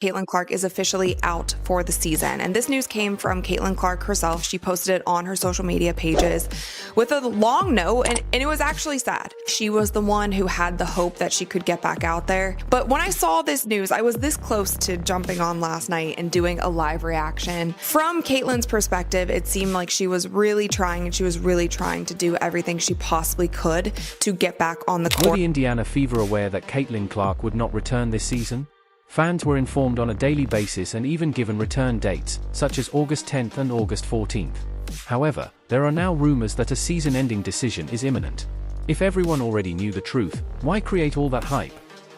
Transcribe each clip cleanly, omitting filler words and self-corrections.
Caitlin Clark is officially out for the season. And this news came from Caitlin Clark herself. She posted it on her social media pages with a long note, and it was actually sad. She was the one who had the hope that she could get back out there. But when I saw this news, I was this close to jumping on last night and doing a live reaction. From Caitlin's perspective, it seemed like she was really trying, and she was really trying to do everything she possibly could to get back on the court. Were the Indiana Fever aware that Caitlin Clark would not return this season? Fans were informed on a daily basis and even given return dates, such as August 10th and August 14th. However, there are now rumors that a season-ending decision is imminent. If everyone already knew the truth, why create all that hype?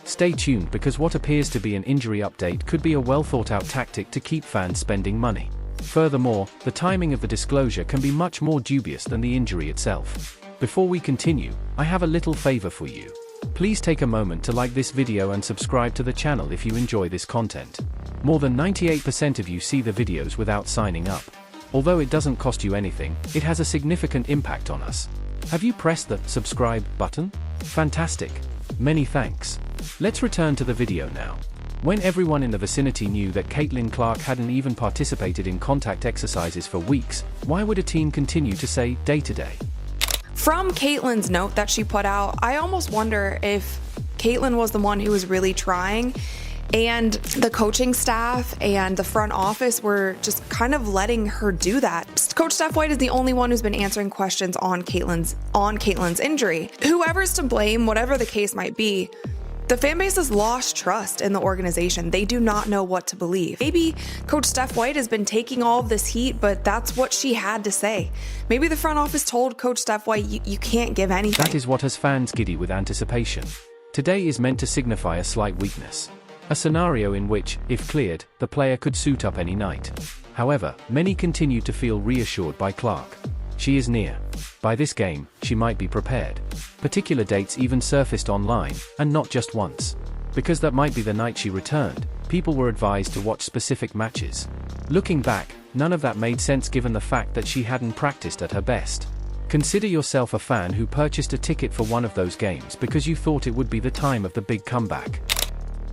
Stay tuned, because what appears to be an injury update could be a well-thought-out tactic to keep fans spending money. Furthermore, the timing of the disclosure can be much more dubious than the injury itself. Before we continue, I have a little favor for you. Please take a moment to like this video and subscribe to the channel if you enjoy this content. More than 98% of you see the videos without signing up. Although it doesn't cost you anything, it has a significant impact on us. Have you pressed the subscribe button? Fantastic. Many thanks. Let's return to the video now. When everyone in the vicinity knew that Caitlin Clark hadn't even participated in contact exercises for weeks, why would a team continue to say day to day? From Caitlin's note that she put out, I almost wonder if Caitlin was the one who was really trying, and the coaching staff and the front office were just kind of letting her do that. Coach Steph White is the only one who's been answering questions on Caitlin's injury. Whoever's to blame, whatever the case might be, the fan base has lost trust in the organization. They do not know what to believe. Maybe Coach Steph White has been taking all of this heat, but that's what she had to say. Maybe the front office told Coach Steph White, you can't give anything. That is what has fans giddy with anticipation. Today is meant to signify a slight weakness. A scenario in which, if cleared, the player could suit up any night. However, many continue to feel reassured by Clark. She is near. By this game, she might be prepared. Particular dates even surfaced online, and not just once. Because that might be the night she returned, people were advised to watch specific matches. Looking back, none of that made sense given the fact that she hadn't practiced at her best. Consider yourself a fan who purchased a ticket for one of those games because you thought it would be the time of the big comeback.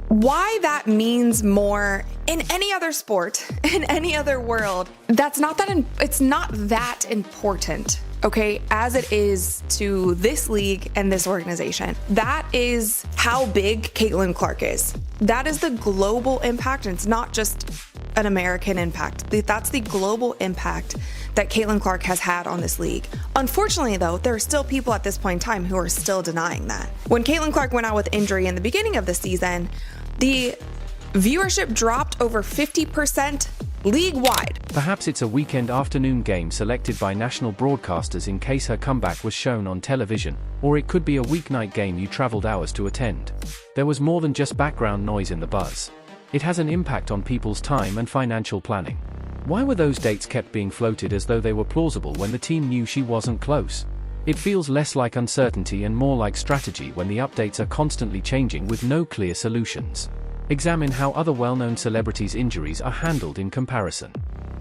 Why that means more in any other sport, in any other world, it's not that important, okay, as it is to this league and this organization. That is how big Caitlin Clark is. That is the global impact, and it's not just an American impact. That's the global impact that Caitlin Clark has had on this league. Unfortunately, though, there are still people at this point in time who are still denying that. When Caitlin Clark went out with injury in the beginning of the season, the viewership dropped over 50% league-wide. Perhaps it's a weekend afternoon game selected by national broadcasters in case her comeback was shown on television, or it could be a weeknight game you traveled hours to attend. There was more than just background noise in the buzz. It has an impact on people's time and financial planning. Why were those dates kept being floated as though they were plausible when the team knew she wasn't close? It feels less like uncertainty and more like strategy when the updates are constantly changing with no clear solutions. Examine how other well-known celebrities' injuries are handled in comparison.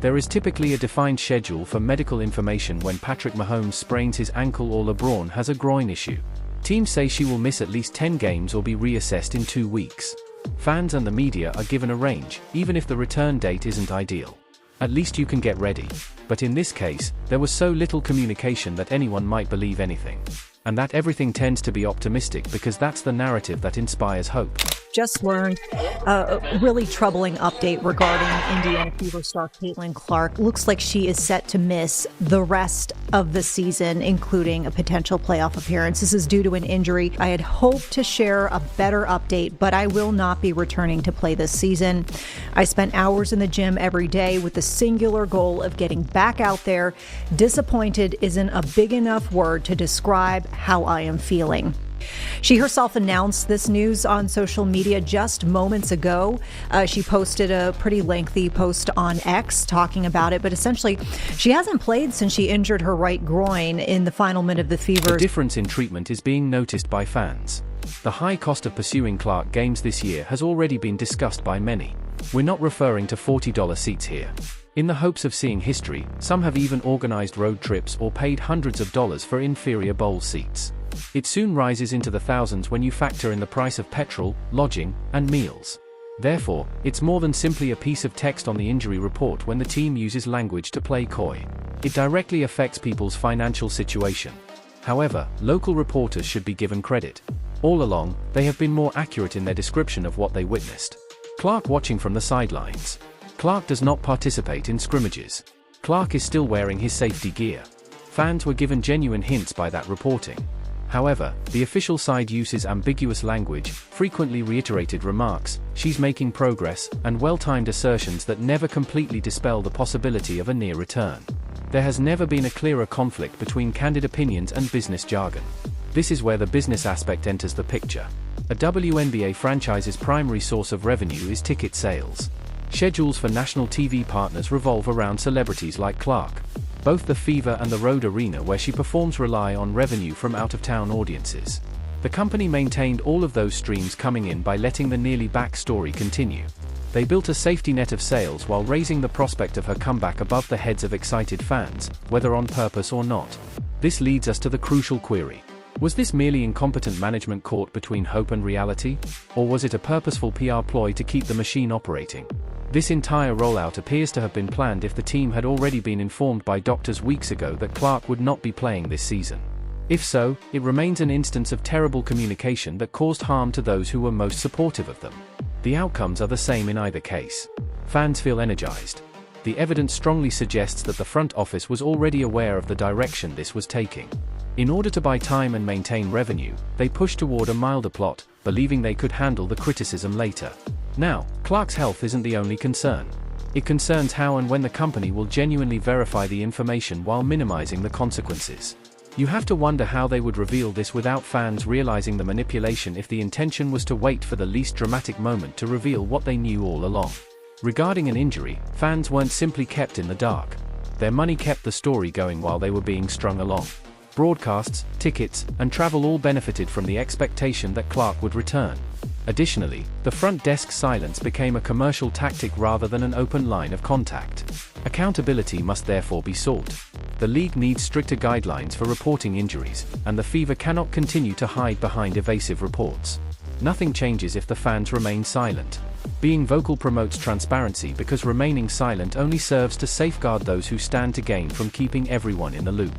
There is typically a defined schedule for medical information when Patrick Mahomes sprains his ankle or LeBron has a groin issue. Teams say she will miss at least 10 games or be reassessed in 2 weeks. Fans and the media are given a range, even if the return date isn't ideal. At least you can get ready. But in this case, there was so little communication that anyone might believe anything. And that everything tends to be optimistic because that's the narrative that inspires hope. Just learned a really troubling update regarding Indiana Fever star Caitlin Clark. Looks like she is set to miss the rest of the season, including a potential playoff appearance. This is due to an injury. I had hoped to share a better update, but I will not be returning to play this season. I spent hours in the gym every day with the singular goal of getting back out there. Disappointed isn't a big enough word to describe how I am feeling. She herself announced this news on social media just moments ago. She posted a pretty lengthy post on X talking about it, but essentially she hasn't played since she injured her right groin in the final minute of the Fever. The difference in treatment is being noticed by fans. The high cost of pursuing Clark games this year has already been discussed by many. We're not referring to $40 seats here. In the hopes of seeing history, some have even organized road trips or paid hundreds of dollars for inferior bowl seats. It soon rises into the thousands when you factor in the price of petrol, lodging, and meals. Therefore, it's more than simply a piece of text on the injury report when the team uses language to play coy. It directly affects people's financial situation. However, local reporters should be given credit. All along, they have been more accurate in their description of what they witnessed. Clark watching from the sidelines. Clark does not participate in scrimmages. Clark is still wearing his safety gear. Fans were given genuine hints by that reporting. However, the official side uses ambiguous language, frequently reiterated remarks, "she's making progress," and well-timed assertions that never completely dispel the possibility of a near return. There has never been a clearer conflict between candid opinions and business jargon. This is where the business aspect enters the picture. A WNBA franchise's primary source of revenue is ticket sales. Schedules for national TV partners revolve around celebrities like Clark. Both the Fever and the Road Arena where she performs rely on revenue from out-of-town audiences. The company maintained all of those streams coming in by letting the nearly back story continue. They built a safety net of sales while raising the prospect of her comeback above the heads of excited fans, whether on purpose or not. This leads us to the crucial query. Was this merely incompetent management caught between hope and reality? Or was it a purposeful PR ploy to keep the machine operating? This entire rollout appears to have been planned if the team had already been informed by doctors weeks ago that Clark would not be playing this season. If so, it remains an instance of terrible communication that caused harm to those who were most supportive of them. The outcomes are the same in either case. Fans feel energized. The evidence strongly suggests that the front office was already aware of the direction this was taking. In order to buy time and maintain revenue, they pushed toward a milder plot, believing they could handle the criticism later. Now, Clark's health isn't the only concern. It concerns how and when the company will genuinely verify the information while minimizing the consequences. You have to wonder how they would reveal this without fans realizing the manipulation if the intention was to wait for the least dramatic moment to reveal what they knew all along. Regarding an injury, fans weren't simply kept in the dark. Their money kept the story going while they were being strung along. Broadcasts, tickets, and travel all benefited from the expectation that Clark would return. Additionally, the front desk silence became a commercial tactic rather than an open line of contact. Accountability must therefore be sought. The league needs stricter guidelines for reporting injuries, and the Fever cannot continue to hide behind evasive reports. Nothing changes if the fans remain silent. Being vocal promotes transparency because remaining silent only serves to safeguard those who stand to gain from keeping everyone in the loop.